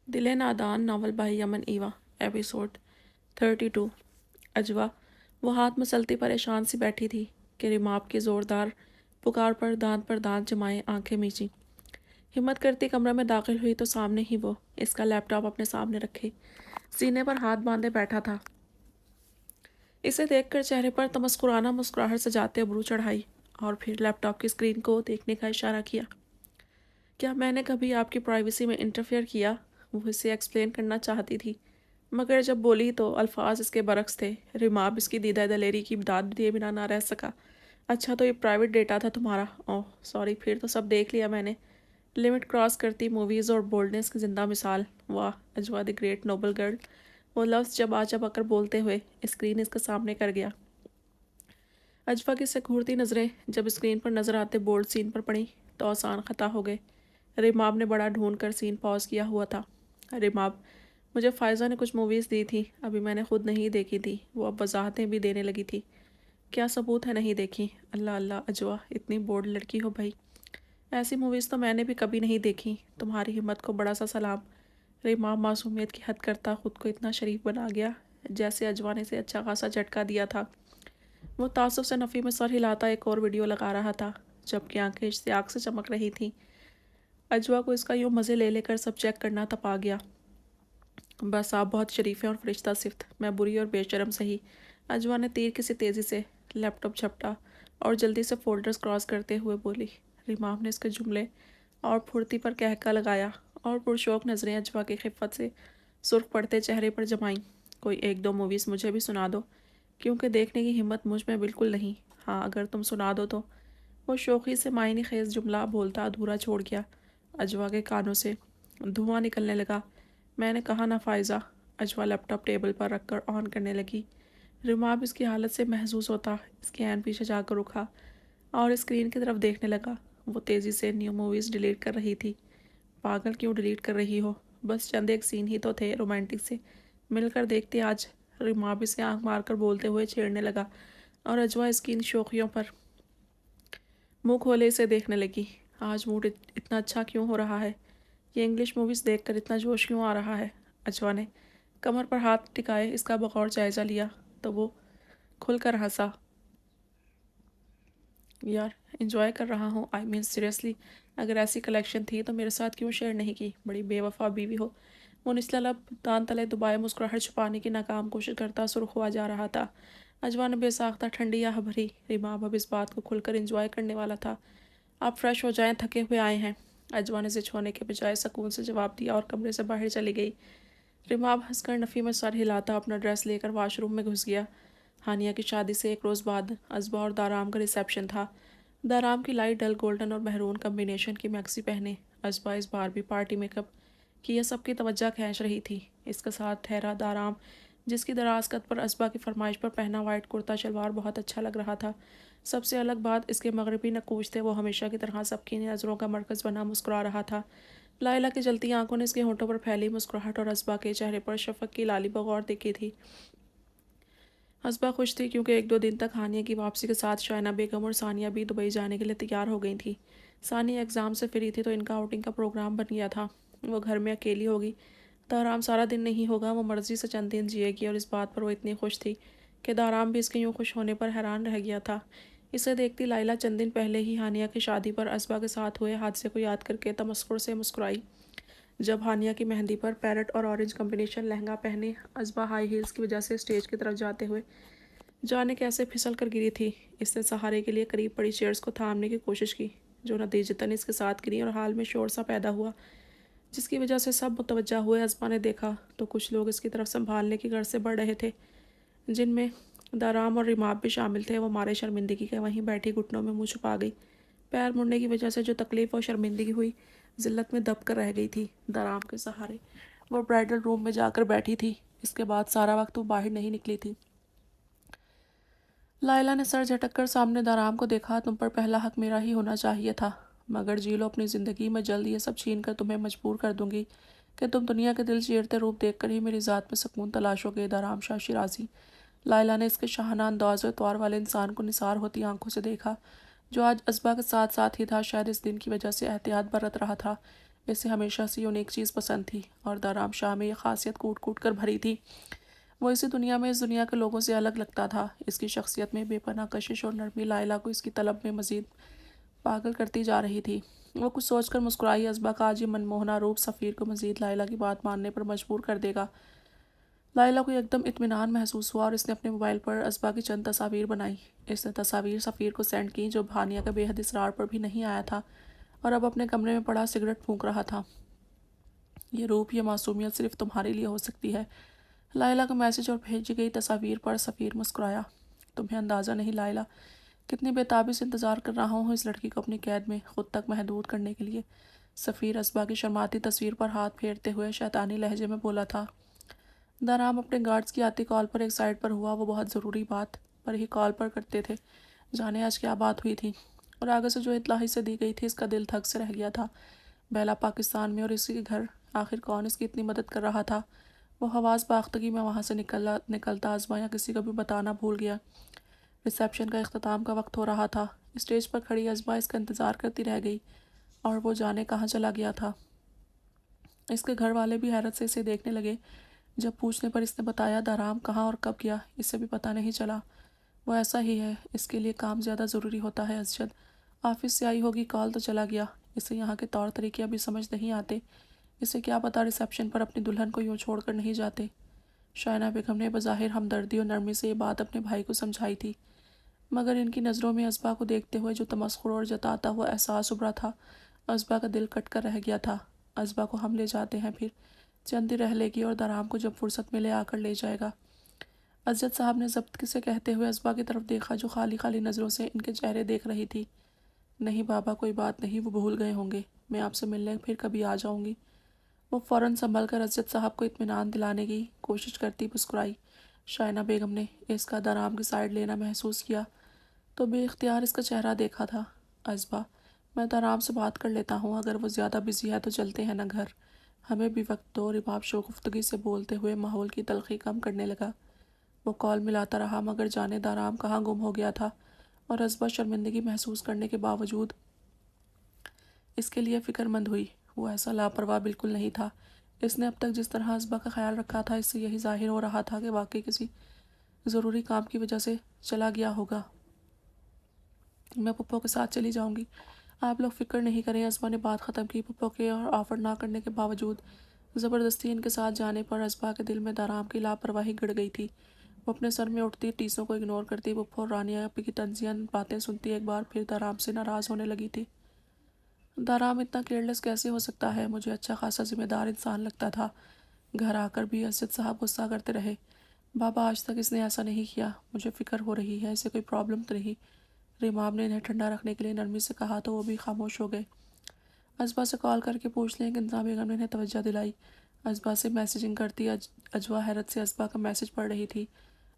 दिल नादान novel by Yemen Eva episode 32। अजवा वो हाथ मसलती परेशान सी बैठी थी कि रिमाप की ज़ोरदार पुकार पर दांत जमाए आंखें मींची। हिम्मत करती कमरे में दाखिल हुई तो सामने ही वो इसका लैपटॉप अपने सामने रखे सीने पर हाथ बांधे बैठा था। इसे देखकर चेहरे पर तमस्कुराना मुस्कुराहट सजाते अबरू चढ़ाई और फिर लैपटॉप की स्क्रीन को देखने का इशारा किया। क्या मैंने कभी आपकी प्राइवेसी में इंटरफेयर किया? वो इसे एक्सप्लेन करना चाहती थी, मगर जब बोली तो अल्फाज इसके बरक्स थे। रिमाब इसकी दीदा दलेरी की दाद दिए बिना ना रह सका। अच्छा, तो ये प्राइवेट डेटा था तुम्हारा? ओह सॉरी, फिर तो सब देख लिया मैंने। लिमिट क्रॉस करती मूवीज़ और बोल्डनेस की जिंदा मिसाल। वाह अजवा द ग्रेट नोबल गर्ल। वो लफ्ज़ जब आकर बोलते हुए स्क्रीन इसके सामने कर गया। अजवा की सिकुड़ती नज़रें जब स्क्रीन पर नज़र आते बोल्ड सीन पर पड़ी तो आसान ख़ता हो गए। रिमाब ने बड़ा ढूंढ कर सीन पॉज किया हुआ था। रिमाब, मुझे फ़ायज़ा ने कुछ मूवीज़ दी थी, अभी मैंने खुद नहीं देखी थी, वो अब वजाहतें भी देने लगी थी। क्या सबूत है नहीं देखी? अल्लाह अल्लाह अजवा, इतनी बोल्ड लड़की हो भाई। ऐसी मूवीज़ तो मैंने भी कभी नहीं देखी। तुम्हारी हिम्मत को बड़ा सा सलाम। रिमाब मासूमियत की हद करता खुद को इतना शरीफ बना गया जैसे अजवा ने से अच्छा खासा झटका दिया था। वो तासुब से नफ़ी में सर हिलाता एक और वीडियो लगा रहा था, जबकि आंखें इश्तियाक से चमक रही थीं। अजवा को इसका यूँ मज़े ले लेकर सब चेक करना तपा गया। बस आप बहुत शरीफ हैं और फरिश्ता सिफ्त, मैं बुरी और बेशरम सही। अजवा ने तीर किसी तेज़ी से लैपटॉप झपटा और जल्दी से फोल्डर्स क्रॉस करते हुए बोली। रिमाम ने इसके जुमले और फुर्ती पर कहका लगाया और पुरशौक नज़रें अजवा की खिफ़त से सुर्ख पड़ते चेहरे पर जमाईं। कोई एक दो मूवीज़ मुझे भी सुना दो, क्योंकि देखने की हिम्मत मुझ में बिल्कुल नहीं। हाँ, अगर तुम सुना दो तो। वो शोखी से मायने खेज जुमला बोलता अधूरा छोड़ गया। अजवा के कानों से धुआं निकलने लगा। मैंने कहा ना फ़ायज़ा। अजवा लैपटॉप टेबल पर रखकर ऑन करने लगी। रिमाब इसकी हालत से महसूस होता इसके ऐन पीछे जाकर रुका और स्क्रीन की तरफ देखने लगा। वो तेज़ी से न्यू मूवीज़ डिलीट कर रही थी। पागल, क्यों डिलीट कर रही हो? बस चंद एक सीन ही तो थे रोमांटिक से, मिलकर देखते आज। रिमाब इसे आंख मारकर बोलते हुए छेड़ने लगा और अजवा इसकी इन शौखियों पर मुंह खोले इसे देखने लगी। आज मूड इतना अच्छा क्यों हो रहा है? ये इंग्लिश मूवीज़ देखकर इतना जोश क्यों आ रहा है? अजवा ने कमर पर हाथ टिकाए इसका बगौर जायज़ा लिया तो वो खुलकर हंसा। यार, इंजॉय कर रहा हूँ, आई मीन सीरियसली। अगर ऐसी कलेक्शन थी तो मेरे साथ क्यों शेयर नहीं की? बड़ी बेवफा बीवी हो। वो निचला लब दान तले दुबाए मुस्कुराहट छुपाने की नाकाम कोशिश करता सुर्ख हुआ जा रहा था। अजवा ने बेसाख्ता ठंडी या भरी। रिमाब अब इस बात को खुलकर इंजॉय करने वाला था। आप फ्रेश हो जाएं, थके हुए आए हैं। अजवा ने जिद होने के बजाय सुकून से जवाब दिया और कमरे से बाहर चली गई। रिमाब हंसकर नफ़ी में सर हिलाता अपना ड्रेस लेकर वाशरूम में घुस गया। हानिया की शादी से एक रोज़ बाद अजबा और दाराम का रिसेप्शन था। दाराम की लाइट डल गोल्डन और महरून कम्बिनेशन की मैक्सी पहने अजबा इस बार भी पार्टी मेकअप की यह सबकी तवज्जो खींच रही थी। इसके साथ ठहरा दाराम, जिसकी दराज कद पर अजबा की फरमाइश पर पहना वाइट कुर्ता शलवार बहुत अच्छा लग रहा था। सबसे अलग बात इसके मगरबी नकूश थे। वो हमेशा की तरह सबकी नज़रों का मरकज़ बना मुस्कुरा रहा था। लाइला की जलती आंखों ने इसके होंठों पर फैली मुस्कुराहट और अजबा के चेहरे पर शफक की लाली बगौर देखी थी। हसबा खुश थी क्योंकि एक दो दिन तक हानिया की वापसी के साथ शायना बेगम और सानिया भी दुबई जाने के लिए तैयार हो गई थी। सानिया एग्ज़ाम से फ्री थी तो इनका आउटिंग का प्रोग्राम बन गया था। वो घर में अकेली होगी दाराम सारा दिन नहीं होगा। वो मर्ज़ी से चंद दिन जिएगी और इस बात पर वो इतनी खुश थी कि दाराम भी इसके यूँ खुश होने पर हैरान रह गया था। इसे देखती लाइला चंद दिन पहले ही हानिया की शादी पर असबा के साथ हुए हादसे को याद करके तमस्कुर से मुस्कुराई। जब हानिया की मेहंदी पर पैरट और ऑरेंज कॉम्बिनेशन लहंगा पहने असबा हाई हील्स की वजह से स्टेज की तरफ जाते हुए जाने कैसे फिसल कर गिरी थी। इसने सहारे के लिए करीब पड़ी चेयर्स को थामने की कोशिश की, जो नतीजतन इसके साथ गिरी और हाल में शोर सा पैदा हुआ, जिसकी वजह से सब मुतवज्जा हुए। अजमा ने देखा तो कुछ लोग इसकी तरफ संभालने की गर्ज से बढ़ रहे थे, जिनमें दाराम और रिमाब भी शामिल थे। वो मारे शर्मिंदगी के वहीं बैठी घुटनों में मुँह छुपा गई। पैर मुड़ने की वजह से जो तकलीफ और शर्मिंदगी हुई, जिल्लत में दब कर रह गई थी। दाराम के सहारे वो ब्राइडल रूम में जाकर बैठी थी। इसके बाद सारा वक्त वो बाहर नहीं निकली थी। लाइला ने सर झटक कर सामने दाराम को देखा। तुम पर पहला हक मेरा ही होना चाहिए था, मगर जी लो अपनी ज़िंदगी में, जल्द ये सब छीन कर तुम्हें मजबूर कर दूंगी कि तुम दुनिया के दिल चीरते रूप देखकर ही मेरी ज़ात में सुकून तलाशोगे। दाराम शाह शिराजी। लाइला ने इसके शाहाना अंदाज और तौर वाले इंसान को निसार होती आंखों से देखा, जो आज असबा के साथ साथ ही था। शायद इस दिन की वजह से एहतियात बरत रहा था। اسے ہمیشہ سے یونیک چیز پسند تھی اور دارام شاہ میں یہ خاصیت کوٹ کوٹ کر بھری تھی۔ وہ اسی دنیا میں اس دنیا کے لوگوں سے الگ لگتا تھا۔ اس کی شخصیت میں بے پناہ کشش اور نرمی لائلہ کو اس کی طلب میں مزید پاگل کرتی جا رہی تھی۔ وہ کچھ سوچ کر مسکرائی۔ ازبا کا آج یہ منموہنا روپ سفیر کو مزید لائلہ کی بات ماننے پر مجبور کر دے گا۔ لائلہ کو ایک دم اطمینان محسوس ہوا اور اس نے اپنے موبائل پر ازبا کی چند تصاویر بنائیں۔ اس نے تصاویر سفیر کو سینڈ کیں جو بھانیہ کا بے حد اصرار پر بھی نہیں آیا تھا اور اب اپنے کمرے میں پڑا سگریٹ پھونک رہا تھا۔ یہ روپ، یہ معصومیت صرف تمہارے لیے ہو سکتی ہے۔ لائلہ کا میسج اور بھیجی گئی تصاویر پر سفیر مسکرایا۔ تمہیں اندازہ نہیں لائلہ، کتنی بےتابی سے انتظار کر رہا ہوں اس لڑکی کو اپنی قید میں خود تک محدود کرنے کے لیے۔ سفیر ازبا کی شرماتی تصویر پر ہاتھ پھیرتے ہوئے شیطانی لہجے میں بولا تھا۔ دارام اپنے گارڈز کی آتی کال پر ایک سائڈ پر ہوا۔ وہ بہت ضروری بات پر ہی کال پر کرتے تھے، جانے آج کیا بات ہوئی تھی، اور آگے سے جو اطلاع اسے دی گئی تھی اس کا دل تھک سے رہ گیا تھا۔ بیلا پاکستان میں اور اسی کے گھر، آخر کون اس کی اتنی مدد کر رہا تھا؟ وہ حواس باختگی میں وہاں سے نکلتا ازبا یا کسی کو بھی بتانا بھول گیا۔ ریسیپشن کا اختتام کا وقت ہو رہا تھا۔ اسٹیج پر کھڑی ازبا اس کا انتظار کرتی رہ گئی اور وہ جانے کہاں چلا گیا تھا۔ اس کے گھر والے بھی حیرت سے اسے دیکھنے لگے۔ جب پوچھنے پر اس نے بتایا دارام کہاں اور کب گیا اسے بھی پتہ نہیں چلا۔ وہ ایسا ہی ہے، اس کے لیے کام زیادہ ضروری ہوتا ہے ازجد۔ آفس سے آئی ہوگی کال تو چلا گیا۔ اسے یہاں کے طور طریقے ابھی سمجھ نہیں آتے۔ اسے کیا پتا ریسیپشن پر اپنی دلہن کو یوں چھوڑ کر نہیں جاتے۔ شائنہ بیگم نے بظاہر ہمدردی اور نرمی سے یہ بات اپنے بھائی کو سمجھائی تھی، مگر ان کی نظروں میں ازبا کو دیکھتے ہوئے جو تمسخر اور جتاتا ہوا احساس ابھرا تھا، ازبا کا دل کٹ کر رہ گیا تھا۔ ازبا کو ہم لے جاتے ہیں، پھر چند دن رہ لے گی اور دارام کو جب فرصت ملے آ کر لے جائے گا۔ ازجد صاحب نے ضبط سے کہتے ہوئے ازبا کی طرف دیکھا جو خالی خالی نظروں سے ان کے چہرے دیکھ رہی تھی۔ نہیں بابا، کوئی بات نہیں، وہ بھول گئے ہوں گے، میں آپ سے ملنے پھر کبھی آ جاؤں گی۔ وہ فوراً سنبھل کر ازجد صاحب کو اطمینان دلانے کی کوشش کرتی مسکرائی۔ شائنہ بیگم نے اس کا دارام کی سائڈ لینا محسوس کیا تو بے اختیار اس کا چہرہ دیکھا تھا۔ ازبا، میں دارام سے بات کر لیتا ہوں، اگر وہ زیادہ بزی ہے تو چلتے ہیں نا گھر، ہمیں بھی وقت دو۔ رباب شوخفتگی سے بولتے ہوئے ماحول کی تلخی کم کرنے لگا۔ وہ کال ملاتا رہا مگر جانے دارام کہاں گم ہو گیا تھا، اور ازبا شرمندگی محسوس کرنے کے باوجود اس کے لیے فکر مند ہوئی۔ وہ ایسا لاپرواہ بالکل نہیں تھا۔ اس نے اب تک جس طرح ازبا کا خیال رکھا تھا اس سے یہی ظاہر ہو رہا تھا کہ واقعی کسی ضروری کام کی وجہ سے چلا گیا ہوگا۔ میں پپو کے ساتھ چلی جاؤں گی، آپ لوگ فکر نہیں کریں۔ ازبا نے بات ختم کی۔ پپو کے اور آفر نہ کرنے کے باوجود زبردستی ان کے ساتھ جانے پر ازبا کے دل میں دارام کی لاپرواہی گڑ گئی تھی۔ وہ اپنے سر میں اٹھتی ٹیسوں کو اگنور کرتی پپو اور رانیہ اپی کی طنزیہ باتیں سنتی ایک بار پھر دارام سے ناراض ہونے لگی تھی۔ دارام اتنا کیئرلیس کیسے ہو سکتا ہے؟ مجھے اچھا خاصا ذمہ دار انسان لگتا تھا۔ گھر آ کر بھی ازجد صاحب غصہ کرتے رہے۔ بابا، آج تک اس نے ایسا نہیں کیا، مجھے فکر ہو رہی ہے، اسے کوئی پرابلم تو نہیں؟ رماب نے انہیں ٹھنڈا رکھنے کے لیے نرمی سے کہا تو وہ بھی خاموش ہو گئے۔ ازبا سے کال کر کے پوچھ لیں، کنزا بیگم نے انہیں توجہ دلائی۔ ازبا سے میسیجنگ کرتی اجوا حیرت سے ازبا کا میسج پڑھ رہی تھی۔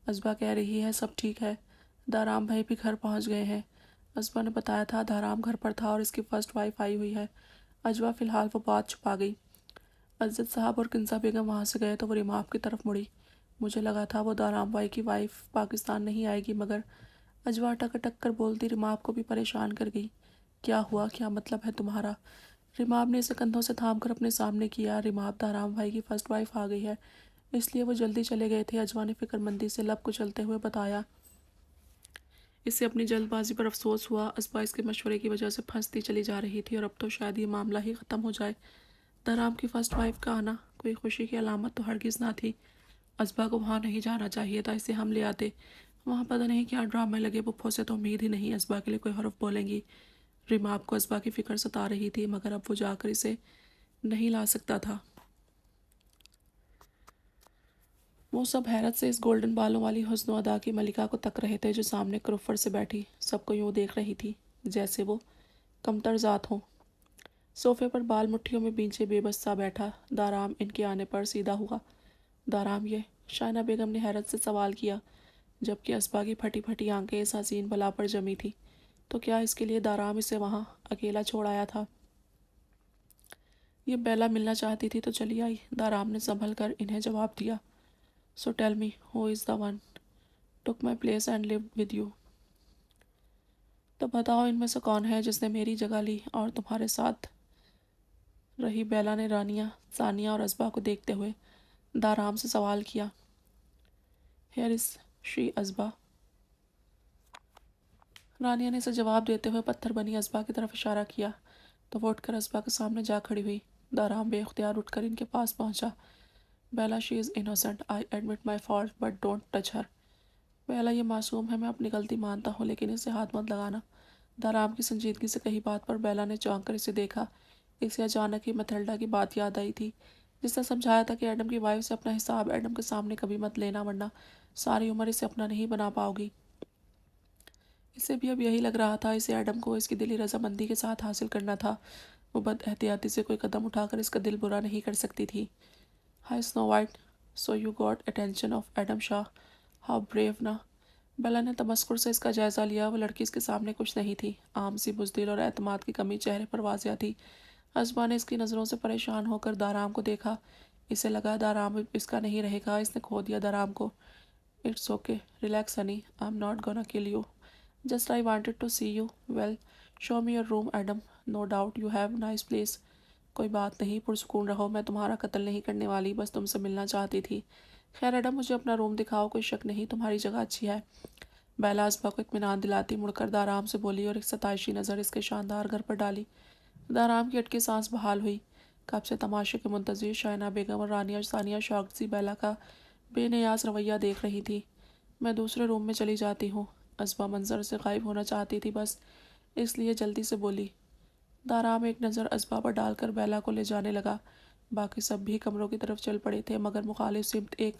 ازبا کہہ رہی ہے سب ٹھیک ہے، دارام بھائی بھی گھر پہنچ گئے ہیں۔ ازبا نے بتایا تھا دارام گھر پر تھا اور اس کی فرسٹ وائف آئی ہوئی ہے۔ اجوا فی الحال وہ بات چھپا گئی۔ ازجد صاحب اور کنزا بیگم وہاں سے گئے تو وہ رماب کی طرف مڑی۔ مجھے لگا تھا وہ دارام بھائی کی وائف پاکستان نہیں آئے گی، مگر اجوا اٹک اٹک کر بولتی رماب کو بھی پریشان کر گئی۔ کیا ہوا؟ کیا مطلب ہے تمہارا؟ رماب نے اسے کندھوں سے تھام کر اپنے سامنے کیا۔ رماب، دارام بھائی کی فرسٹ وائف آ گئی ہے، اس لیے وہ جلدی چلے گئے تھے، اجوا نے فکر مندی سے لب کچلتے ہوئے بتایا۔ اسے اپنی جلد بازی پر افسوس ہوا۔ ازبا اس کے مشورے کی وجہ سے پھنستی چلی جا رہی تھی اور اب تو شاید یہ معاملہ ہی ختم ہو جائے۔ دارام کی فرسٹ وائف کا آنا کوئی خوشی کی علامت تو ہرگز نہ تھی۔ ازبا کو وہاں نہیں جانا چاہیے تھا، اسے ہم لے آتے۔ وہاں پتہ نہیں کیا ڈرامے لگے، پپو سے تو امید ہی نہیں ازبا کے لیے کوئی حرف بولیں گی۔ رماب کو ازبا کی فکر ستا رہی تھی، مگر اب وہ جا کر اسے نہیں لا سکتا تھا۔ وہ سب حیرت سے اس گولڈن بالوں والی حسن و ادا کی ملکہ کو تک رہے تھے جو سامنے کروفر سے بیٹھی سب کو یوں دیکھ رہی تھی جیسے وہ کمتر ذات ہوں۔ صوفے پر بال مٹھیوں میں بینچے بے بس سا بیٹھا دارام ان کے آنے پر سیدھا ہوا۔ دارام یہ؟ شائنہ بیگم نے حیرت سے سوال کیا، جبکہ ازبا کی پھٹی پھٹی آنکھیں اس حسین بلا پر جمی تھی۔ تو کیا اس کے لیے دارام اسے وہاں اکیلا چھوڑ آیا تھا؟ یہ بیلا ملنا چاہتی تھی تو چلی آئی، دارام نے سنبھل کر انہیں جواب دیا۔ So tell me, who is the one took my place and lived with you? تو بتاؤ ان میں سے کون ہے جس نے میری جگہ لی اور تمہارے ساتھ रही बेला ने रानिया, सानिया और असबा को देखते हुए दाराम से सवाल किया, हियर इज शी असबा। रानिया ने इसे जवाब देते हुए पत्थर बनी असबा की तरफ इशारा किया तो वो उठकर असबा के सामने जा खड़ी हुई। दाराम बेख्तियार उठकर इनके पास पहुंचा। Bela, she is innocent, I admit my fault but don't touch her. Bela, ये मासूम है, मैं अपनी गलती मानता हूँ, लेकिन इसे हाथ मत लगाना। दाराम की संजीदगी से कही बात पर बेला ने चौंक कर इसे देखा। इसे अचानक ही मैथिल्डा की बात याद आई थी, जिसने समझाया था कि एडम की वाइफ से अपना हिसाब एडम के सामने कभी मत लेना, वरना सारी उम्र इसे अपना नहीं बना पाओगी। इसे भी अब यही लग रहा था, इसे एडम को इसकी दिली रजामंदी के साथ हासिल करना था। वो बद एहतियाती से कोई कदम उठाकर इसका दिल बुरा नहीं कर सकती थी। Hi Snow White, so you got attention of Adam Shah, how brave ना। बेला ने तमस्कुर से इसका जायज़ा लिया। वो लड़की इसके सामने कुछ नहीं थी, आम सी बुज़दिल और एतमाद की कमी चेहरे पर वाज़िया थी। असबा ने इसकी नज़रों से परेशान होकर दाराम को देखा। इसे लगा दाराम इसका नहीं रहेगा, इसने खो दिया दाराम को। It's okay, relax honey, I am not gonna kill you, just I wanted to see you. Well, show me your room Adam, no doubt you have nice place. कोई बात नहीं, पुरसुकून रहो, मैं तुम्हारा कत्ल नहीं करने वाली, बस तुमसे मिलना चाहती थी। खैर एडम, मुझे अपना रूम दिखाओ, कोई शक नहीं तुम्हारी जगह अच्छी है। बेला असबा को इत्मीनान दिलाती मुड़कर दाराम से बोली और एक सताइशी नज़र इसके शानदार घर पर डाली। दाराम की अटकी सांस बहाल हुई। कब से तमाशे के मुंतज़िर शाइना बेगम और रानिया सानिया शौक सी बेला का बेनियाज रवैया देख रही थी। मैं दूसरे रूम में चली जाती हूँ। असबा मंजर से गायब होना चाहती थी, बस इसलिए जल्दी से बोली। दाराम एक नज़र असबा पर डालकर बेला को ले जाने लगा। बाकी सब भी कमरों की तरफ चल पड़े थे, मगर मुखालिफ सिमत एक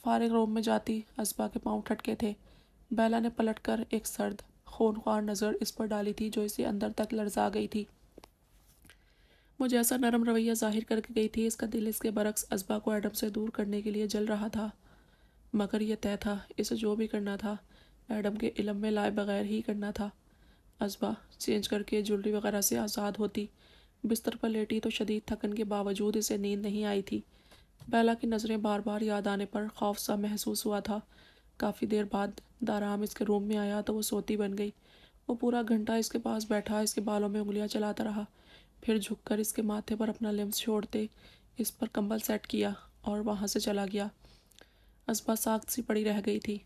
फारिग रूम में जाती असबा के पाँव ठटके थे। बेला ने पलटकर एक सर्द खूनख्वार नज़र इस पर डाली थी, जो इसे अंदर तक लर्जा गई थी। मुझे ऐसा नरम रवैया जाहिर करके गई थी, इसका दिल इसके बरक्स असबा को एडम से दूर करने के लिए जल रहा था। मगर यह तय था, इसे जो भी करना था एडम के इल्म में लाए बगैर ही करना था। असबा चेंज करके ज्वेलरी वगैरह से आज़ाद होती। बिस्तर पर लेटी तो शदीद थकन के बावजूद इसे नींद नहीं आई थी। बेला की नज़रें बार बार याद आने पर खौफ सा महसूस हुआ था। काफ़ी देर बाद दाराम इसके रूम में आया तो वो सोती बन गई। वो पूरा घंटा इसके पास बैठा, इसके बालों में उंगलियां चलाता रहा, फिर झुककर इसके माथे पर अपना लिम्स छोड़ते इस पर कंबल सेट किया और वहाँ से चला गया। असबा साख्त सी पड़ी रह गई थी।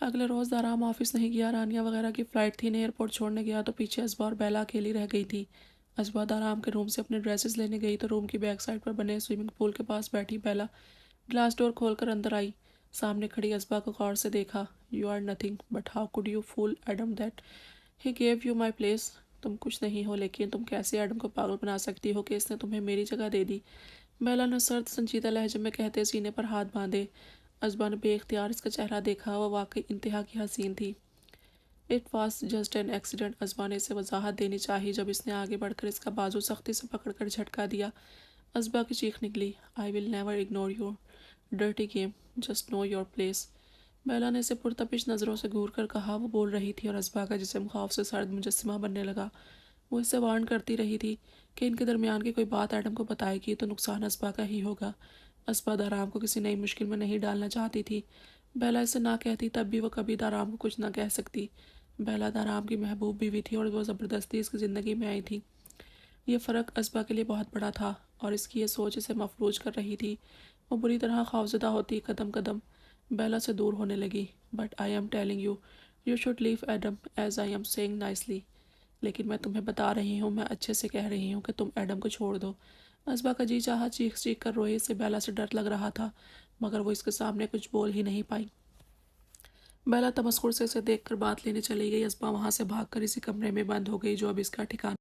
अगले रोज़ दाराम ऑफिस नहीं गया। रानिया वगैरह की फ़्लाइट थी, ने एयरपोर्ट छोड़ने गया तो पीछे असबा और बेला अकेली रह गई थी। असबा दाराम के रूम से अपने ड्रेसेस लेने गई तो रूम की बैक साइड पर बने स्विमिंग पूल के पास बैठी बेला ग्लास डोर खोलकर अंदर आई। सामने खड़ी असबा को गौर से देखा। You are nothing, but how could you fool Adam that he gave you my place. तुम कुछ नहीं हो, लेकिन तुम कैसे एडम को पागल बना सकती हो कि इसने तुम्हें मेरी जगह दे दी। बेला ने सर्द संजीदा लहजे में कहते सीने पर हाथ बांधे। असबा ने बेख्तियार इसका चेहरा देखा, वह वाकई इंतहा की हसीन थी। It was just an accident, Asba ने इसे वजाहत देनी चाहिए जब इसने आगे बढ़कर इसका बाजू सख्ती से पकड़कर झटका दिया। असबा की चीख निकली, I will never ignore your dirty game, just know your place. Bela ने इसे पुरतपिश नज़रों से घूर कर कहा। वो बोल रही थी और असबा का जिस्म खौफ से सर्द मुजस्सिमा बनने लगा। वो इससे वार्न करती रही थी कि इनके दरमियान की कोई बात एडम को बताएगी तो नुकसान असबा का ही होगा। असबा दाराम को किसी नई मुश्किल में नहीं डालना चाहती थी। बेला इसे ना कहती तब भी वो कभी दाराम को कुछ ना कह सकती। बेला दाराम की महबूब बीवी थी और वो ज़बरदस्ती इसकी ज़िंदगी में आई थी। ये फ़र्क असबा के लिए बहुत बड़ा था और इसकी ये सोच इसे मफलूज कर रही थी। वो बुरी तरह खौफजदा होती कदम कदम बेला से दूर होने लगी। But I am telling you, you should leave Adam as I am saying nicely. लेकिन मैं तुम्हें बता रही हूँ, मैं अच्छे से कह रही हूँ कि तुम एडम को छोड़ दो। असबा का जी चाहा चीख चीख कर रोए। इसे बेला से डर लग रहा था, मगर वो इसके सामने कुछ बोल ही नहीं पाई। बेला तमस्कुर से इसे देखकर बात लेने चली गई। असबा वहाँ से भागकर इसी कमरे में बंद हो गई जो अब इसका ठिकाना